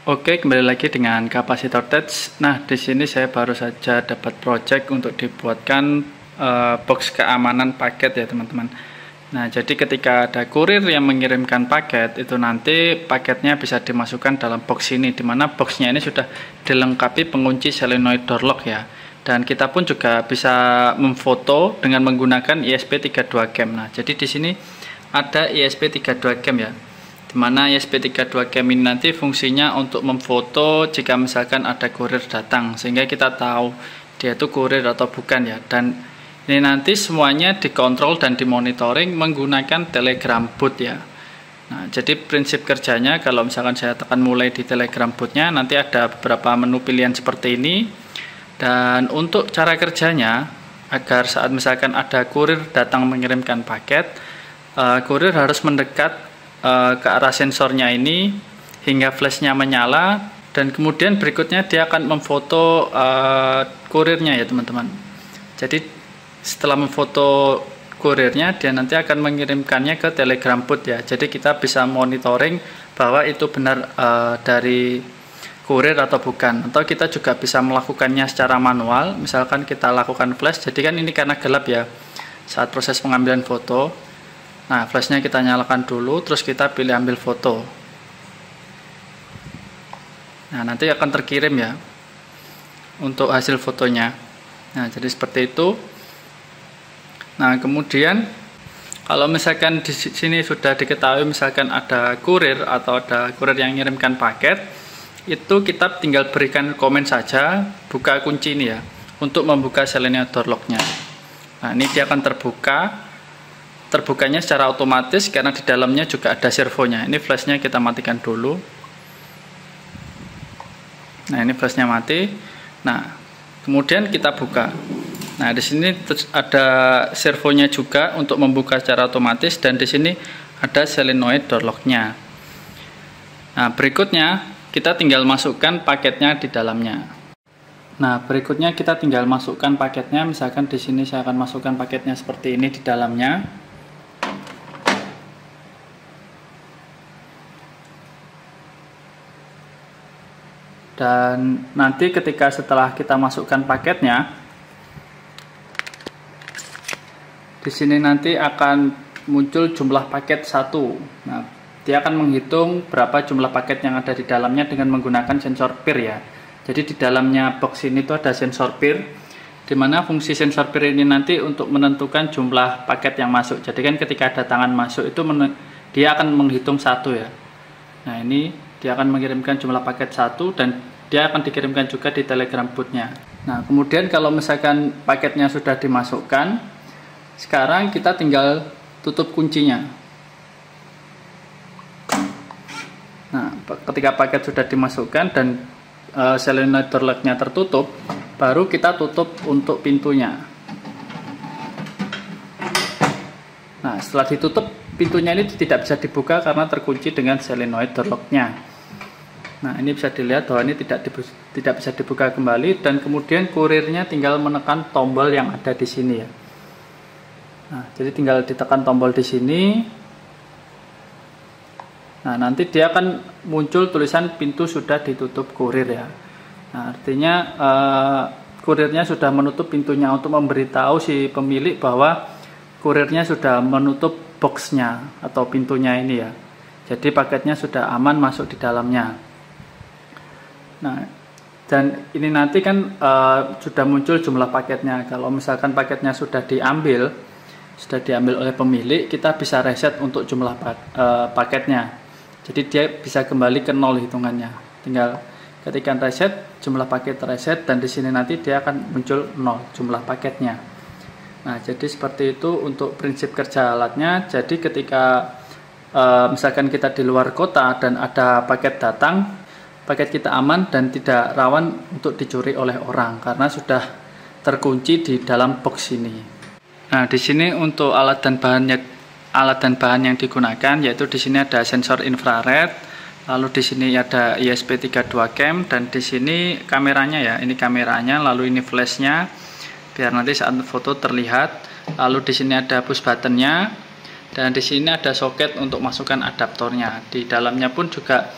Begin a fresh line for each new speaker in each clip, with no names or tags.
Oke, kembali lagi dengan kapasitor touch. Nah, di sini saya baru saja dapat project untuk dibuatkan box keamanan paket ya, teman-teman. Nah, jadi ketika ada kurir yang mengirimkan paket, itu nanti paketnya bisa dimasukkan dalam box ini, dimana boxnya ini sudah dilengkapi pengunci solenoid door lock ya. Dan kita pun juga bisa memfoto dengan menggunakan ESP32 cam. Nah, jadi di sini ada ESP32 cam ya, dimana ESP32 cam ini nanti fungsinya untuk memfoto jika misalkan ada kurir datang, sehingga kita tahu dia itu kurir atau bukan ya. Dan ini nanti semuanya dikontrol dan dimonitoring menggunakan Telegram bot ya. Nah, jadi prinsip kerjanya kalau misalkan saya tekan mulai di Telegram botnya, nanti ada beberapa menu pilihan seperti ini. Dan untuk cara kerjanya, agar saat misalkan ada kurir datang mengirimkan paket, kurir harus mendekat ke arah sensornya ini hingga flashnya menyala, dan kemudian berikutnya dia akan memfoto kurirnya ya, teman-teman. Jadi setelah memfoto kurirnya, dia nanti akan mengirimkannya ke Telegram bot ya. Jadi kita bisa monitoring bahwa itu benar dari kurir atau bukan. Atau kita juga bisa melakukannya secara manual. Misalkan kita lakukan flash, jadi kan ini karena gelap ya saat proses pengambilan foto. Nah, flashnya kita nyalakan dulu, terus kita pilih ambil foto. Nah, nanti akan terkirim ya untuk hasil fotonya. Nah, jadi seperti itu. Nah, kemudian kalau misalkan di sini sudah diketahui misalkan ada kurir atau ada kurir yang mengirimkan paket, itu kita tinggal berikan komen saja, buka kunci ini ya, untuk membuka solenoid door lock-nya. Nah, ini dia akan terbukanya secara otomatis karena di dalamnya juga ada servonya. Ini flashnya kita matikan dulu. Nah, ini flashnya mati. Nah, kemudian kita buka. Nah, di sini ada servonya juga untuk membuka secara otomatis, dan di sini ada solenoid door lock-nya. Nah, berikutnya kita tinggal masukkan paketnya di dalamnya. Nah, berikutnya kita tinggal masukkan paketnya. Misalkan di sini saya akan masukkan paketnya seperti ini di dalamnya. Dan nanti ketika setelah kita masukkan paketnya, di sini nanti akan muncul jumlah paket 1. Nah, dia akan menghitung berapa jumlah paket yang ada di dalamnya dengan menggunakan sensor PIR ya. Jadi di dalamnya box ini itu ada sensor PIR, di mana fungsi sensor PIR ini nanti untuk menentukan jumlah paket yang masuk. Jadi kan ketika ada tangan masuk itu dia akan menghitung 1 ya. Nah, ini dia akan mengirimkan jumlah paket 1 dan dia akan dikirimkan juga di Telegram bot-nya. Nah, kemudian kalau misalkan paketnya sudah dimasukkan, sekarang kita tinggal tutup kuncinya. Nah, ketika paket sudah dimasukkan dan solenoid door lock-nya tertutup, baru kita tutup untuk pintunya. Nah, setelah ditutup, pintunya ini tidak bisa dibuka karena terkunci dengan solenoid door lock-nya. Nah, ini bisa dilihat bahwa ini tidak bisa dibuka kembali, dan kemudian kurirnya tinggal menekan tombol yang ada di sini ya. Nah, jadi tinggal ditekan tombol di sini. Nah, nanti dia akan muncul tulisan pintu sudah ditutup kurir ya. Nah, artinya kurirnya sudah menutup pintunya untuk memberitahu si pemilik bahwa kurirnya sudah menutup boxnya atau pintunya ini ya. Jadi paketnya sudah aman masuk di dalamnya. Nah, dan ini nanti kan sudah muncul jumlah paketnya. Kalau misalkan paketnya sudah diambil oleh pemilik, kita bisa reset untuk jumlah paketnya. Jadi dia bisa kembali ke 0 hitungannya. Tinggal ketika reset, jumlah paket reset, dan di sini nanti dia akan muncul 0 jumlah paketnya. Nah, jadi seperti itu untuk prinsip kerja alatnya. Jadi ketika misalkan kita di luar kota dan ada paket datang, paket kita aman dan tidak rawan untuk dicuri oleh orang karena sudah terkunci di dalam box ini. Nah, di sini untuk alat dan bahan yang digunakan, yaitu di sini ada sensor infrared, lalu di sini ada ESP32 cam, dan di sini kameranya ya, ini kameranya, lalu ini flashnya biar nanti saat foto terlihat, lalu di sini ada push buttonnya, dan di sini ada soket untuk masukkan adaptornya. Di dalamnya pun juga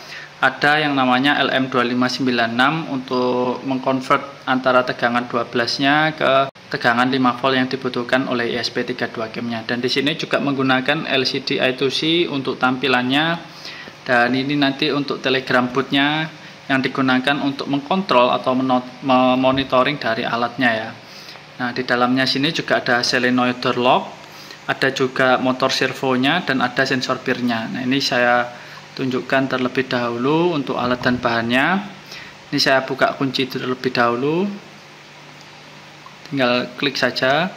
ada yang namanya LM2596 untuk mengkonvert antara tegangan 12-nya ke tegangan 5 volt yang dibutuhkan oleh ESP32 cam-nya. Dan di sini juga menggunakan LCD I2C untuk tampilannya, dan ini nanti untuk telegram bootnya yang digunakan untuk mengkontrol atau memonitoring dari alatnya ya. Nah, di dalamnya sini juga ada solenoid door lock, ada juga motor servonya, dan ada sensor peer-nya. Nah, ini saya tunjukkan terlebih dahulu untuk alat dan bahannya. Ini saya buka kunci terlebih dahulu, tinggal klik saja.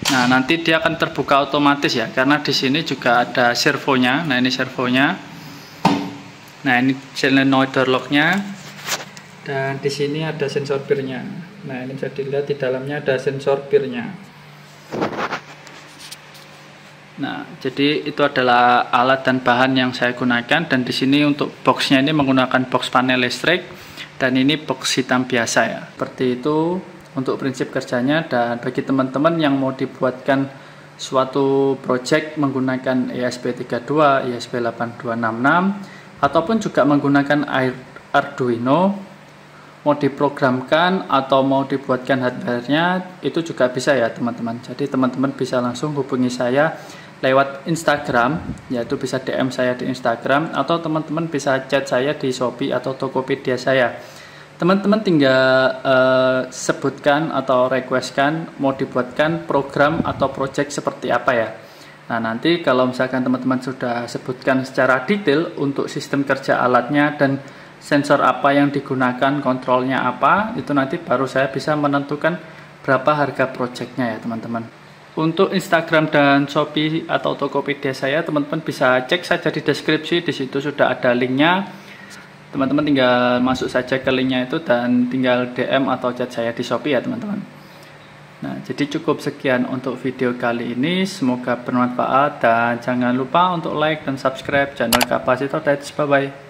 Nah, nanti dia akan terbuka otomatis ya, karena di sini juga ada servonya. Nah, ini servonya. Nah, ini solenoid door lock-nya, dan di sini ada sensor peer-nya. Nah, ini bisa dilihat di dalamnya ada sensor peer-nya. Nah, jadi itu adalah alat dan bahan yang saya gunakan, dan di sini untuk boxnya ini menggunakan box panel listrik, dan ini box hitam biasa ya. Seperti itu untuk prinsip kerjanya. Dan bagi teman-teman yang mau dibuatkan suatu project menggunakan ESP32, ESP8266, ataupun juga menggunakan Arduino, mau diprogramkan atau mau dibuatkan hardware-nya, itu juga bisa ya teman-teman. Jadi teman-teman bisa langsung hubungi saya lewat Instagram, yaitu bisa DM saya di Instagram, atau teman-teman bisa chat saya di Shopee atau Tokopedia saya. Teman-teman tinggal sebutkan atau requestkan mau dibuatkan program atau project seperti apa ya. Nah, nanti kalau misalkan teman-teman sudah sebutkan secara detail untuk sistem kerja alatnya dan sensor apa yang digunakan, kontrolnya apa, itu nanti baru saya bisa menentukan berapa harga projectnya ya teman-teman. Untuk Instagram dan Shopee atau Tokopedia saya, teman-teman bisa cek saja di deskripsi, di situ sudah ada linknya. Teman-teman tinggal masuk saja ke linknya itu dan tinggal DM atau chat saya di Shopee ya teman-teman. Nah, jadi cukup sekian untuk video kali ini, semoga bermanfaat, dan jangan lupa untuk like dan subscribe channel Kapasitor Touch. Bye bye.